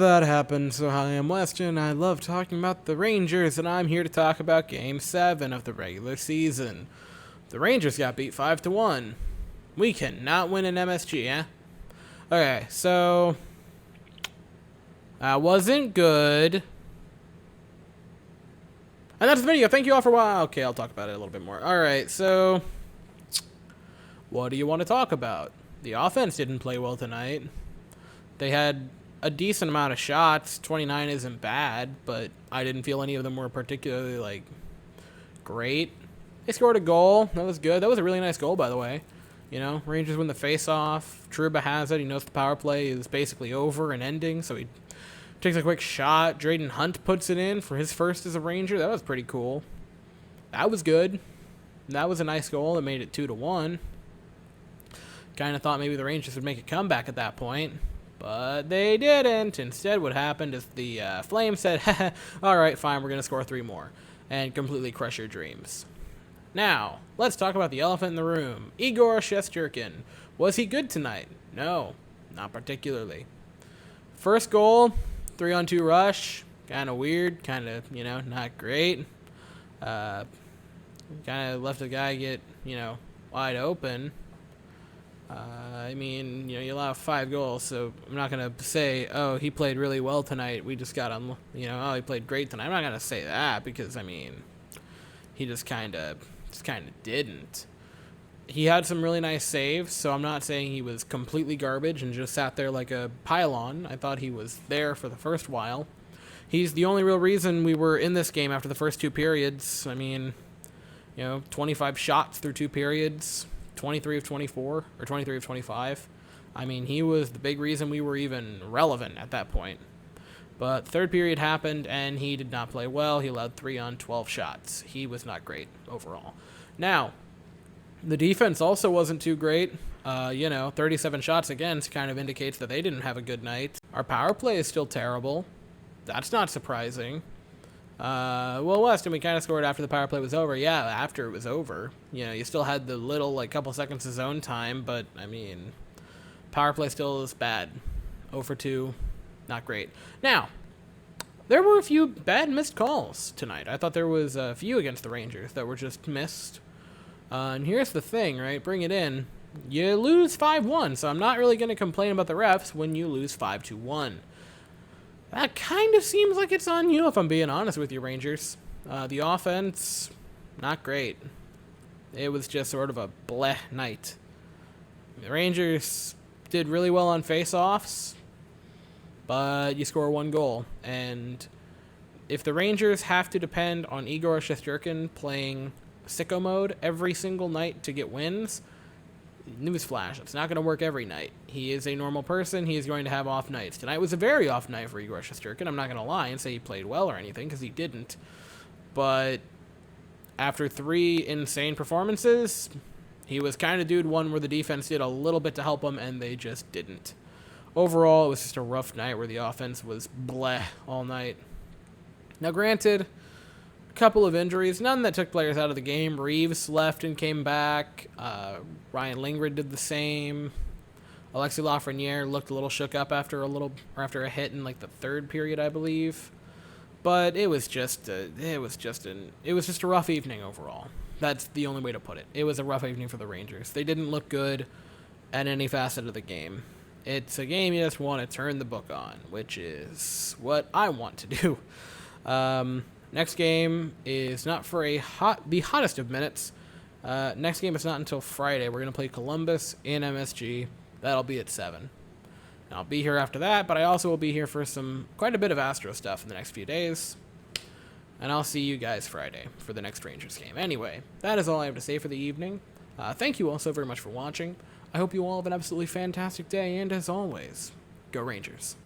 that happened. So hi, I'm Weston. I love talking about the Rangers, and I'm here to talk about Game 7 of the regular season. The Rangers got beat 5-1. We cannot win an MSG, eh? Okay, so that wasn't good. And that's the video. Thank you all for watching. Okay, I'll talk about it a little bit more. Alright, so what do you want to talk about? The offense didn't play well tonight. They had a decent amount of shots. 29 isn't bad, but I didn't feel any of them were particularly, great. They scored a goal. That was good. That was a really nice goal, by the way. You know, Rangers win the face-off. Trouba has it. He knows the power play is basically over and ending, so he takes a quick shot. Drayden Hunt puts it in for his first as a Ranger. That was pretty cool. That was good. That was a nice goal that made it 2-1. Kind of thought maybe the Rangers would make a comeback at that point, but they didn't. Instead, what happened is the Flames said, all right, fine, we're going to score 3 more and completely crush your dreams. Now, let's talk about the elephant in the room. Igor Shesterkin. Was he good tonight? No, not particularly. First goal, 3-on-2 rush. Kind of weird, kind of, not great. Kind of left the guy get, wide open. You allow 5 goals, so I'm not going to say, oh, he played really well tonight. We just got him, oh, he played great tonight. I'm not going to say that because, he just kind of didn't. He had some really nice saves, so I'm not saying he was completely garbage and just sat there like a pylon. I thought he was there for the first while. He's the only real reason we were in this game after the first 2 periods. 25 shots through 2 periods. 23 of 24, or 23 of 25. He was the big reason we were even relevant at that point. But third period happened, and he did not play well. He allowed 3 on 12 shots. He was not great overall. Now, the defense also wasn't too great. 37 shots against kind of indicates that they didn't have a good night. Our power play is still terrible. That's not surprising. Weston, we kind of scored after the power play was over. Yeah, after it was over. You still had the little, couple seconds of zone time, but, power play still is bad. 0 for 2, not great. Now, there were a few bad missed calls tonight. I thought there was a few against the Rangers that were just missed. And here's the thing, right? Bring it in. You lose 5-1, so I'm not really going to complain about the refs when you lose 5-1. That kind of seems like it's on you, if I'm being honest with you, Rangers. The offense, not great. It was just sort of a bleh night. The Rangers did really well on face-offs, but you score 1 goal. And if the Rangers have to depend on Igor Shesterkin playing sicko mode every single night to get wins, newsflash, it's not going to work every night. He is a normal person. He is going to have off nights. Tonight was a very off night for Igor Shesterkin. I'm not going to lie and say he played well or anything, because he didn't. But after 3 insane performances, he was kind of dude one where the defense did a little bit to help him, and they just didn't. Overall, it was just a rough night where the offense was bleh all night. Now, granted, couple of injuries, none that took players out of the game. Reeves left and came back. Ryan Lindgren did the same. Alexis Lafreniere looked a little shook up after a hit in the 3rd period, I believe. But it was just a rough evening overall. That's the only way to put it. It was a rough evening for the Rangers. They didn't look good at any facet of the game. It's a game you just want to turn the book on, which is what I want to do. Next game is not for the hottest of minutes. Next game is not until Friday. We're going to play Columbus in MSG. That'll be at 7. And I'll be here after that, but I also will be here for quite a bit of Astro stuff in the next few days. And I'll see you guys Friday for the next Rangers game. Anyway, that is all I have to say for the evening. Thank you all so very much for watching. I hope you all have an absolutely fantastic day, and as always, go Rangers.